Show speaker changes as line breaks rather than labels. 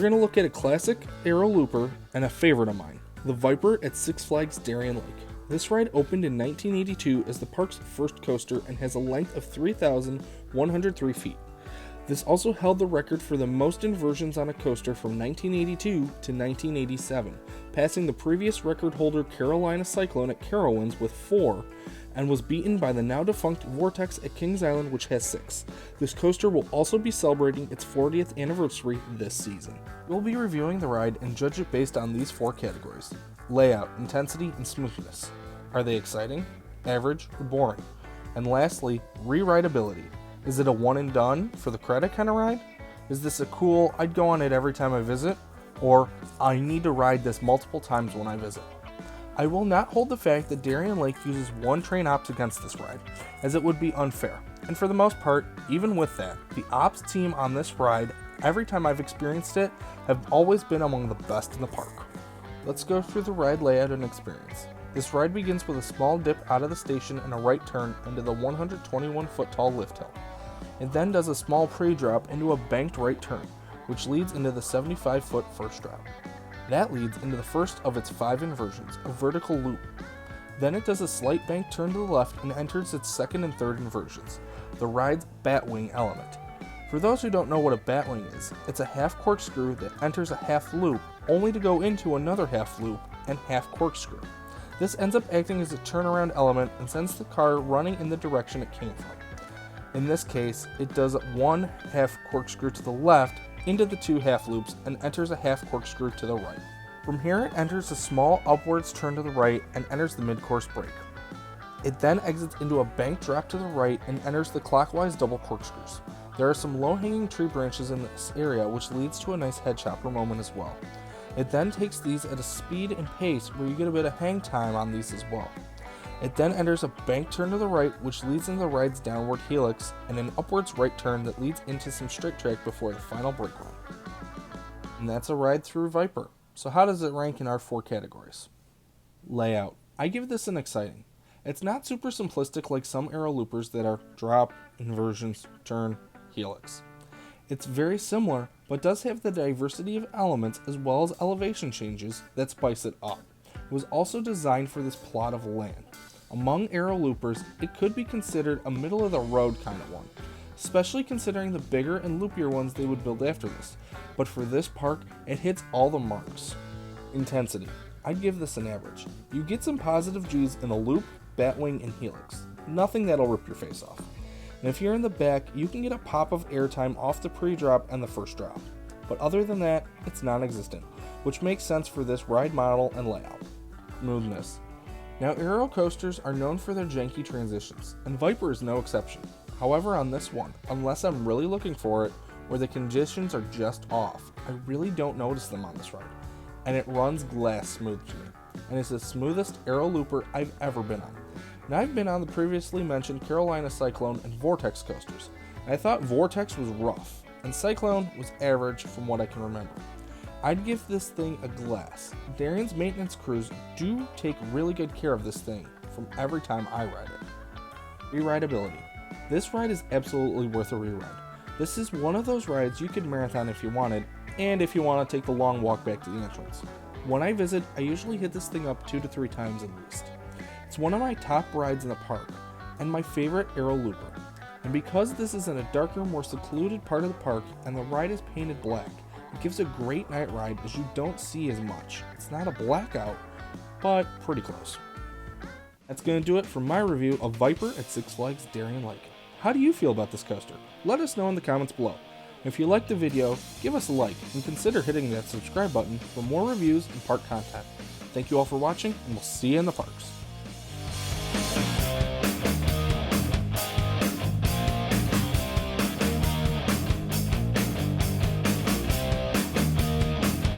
going to look at a classic aero looper and a favorite of mine, the Viper at Six Flags Darien Lake. This ride opened in 1982 as the park's first coaster and has a length of 3,103 feet. This also held the record for the most inversions on a coaster from 1982 to 1987, passing the previous record holder Carolina Cyclone at Carowinds with 4, and was beaten by the now defunct Vortex at Kings Island, which has 6. This coaster will also be celebrating its 40th anniversary this season. We'll be reviewing the ride and judge it based on these 4 categories: layout, intensity, and smoothness. Are they exciting, average, or boring? And lastly, re-rideability. Is it a one and done for the credit kind of ride? Is this a cool, I'd go on it every time I visit? Or I need to ride this multiple times when I visit? I will not hold the fact that Darien Lake uses one train ops against this ride, as it would be unfair. And for the most part, even with that, the ops team on this ride, every time I've experienced it, have always been among the best in the park. Let's go through the ride layout and experience. This ride begins with a small dip out of the station and a right turn into the 121-foot tall lift hill. It then does a small pre-drop into a banked right turn, which leads into the 75-foot first drop. That leads into the first of its 5 inversions, a vertical loop. Then it does a slight bank turn to the left and enters its second and third inversions, the ride's batwing element. For those who don't know what a batwing is, it's a half corkscrew that enters a half loop, only to go into another half loop and half corkscrew. This ends up acting as a turnaround element and sends the car running in the direction it came from. In this case, it does one half corkscrew to the left into the 2 half loops and enters a half corkscrew to the right. From here, it enters a small upwards turn to the right and enters the mid-course brake. It then exits into a bank drop to the right and enters the clockwise double corkscrews. There are some low-hanging tree branches in this area, which leads to a nice head chopper moment as well. It then takes these at a speed and pace where you get a bit of hang time on these as well. It then enters a bank turn to the right, which leads into the ride's downward helix, and an upwards right turn that leads into some straight track before the final brake run. And that's a ride through Viper. So how does it rank in our 4 categories? Layout. I give this an exciting. It's not super simplistic like some aero loopers that are drop, inversions, turn, helix. It's very similar, but does have the diversity of elements as well as elevation changes that spice it up. It was also designed for this plot of land. Among aero loopers, it could be considered a middle-of-the-road kind of one, especially considering the bigger and loopier ones they would build after this. But for this park, it hits all the marks. Intensity. I'd give this an average. You get some positive G's in a loop, batwing, and helix. Nothing that'll rip your face off. And if you're in the back, you can get a pop of airtime off the pre-drop and the first drop. But other than that, it's non-existent, which makes sense for this ride model and layout. Smoothness. Now, aero coasters are known for their janky transitions, and Viper is no exception. However, on this one, unless I'm really looking for it, or the conditions are just off, I really don't notice them on this ride. And it runs glass smooth to me, and it's the smoothest aero looper I've ever been on. Now, I've been on the previously mentioned Carolina Cyclone and Vortex coasters, and I thought Vortex was rough, and Cyclone was average from what I can remember. I'd give this thing a glass. Darien's maintenance crews do take really good care of this thing from every time I ride it. Re-rideability. This ride is absolutely worth a re-ride. This is one of those rides you could marathon if you wanted, and if you want to take the long walk back to the entrance. When I visit, I usually hit this thing up 2 to 3 times at least. It's one of my top rides in the park, and my favorite aero looper. And because this is in a darker, more secluded part of the park, and the ride is painted black, it gives a great night ride as you don't see as much. It's not a blackout, but pretty close. That's going to do it for my review of Viper at Six Flags Darien Lake. How do you feel about this coaster? Let us know in the comments below. If you liked the video, give us a like and consider hitting that subscribe button for more reviews and park content. Thank you all for watching, and we'll see you in the parks.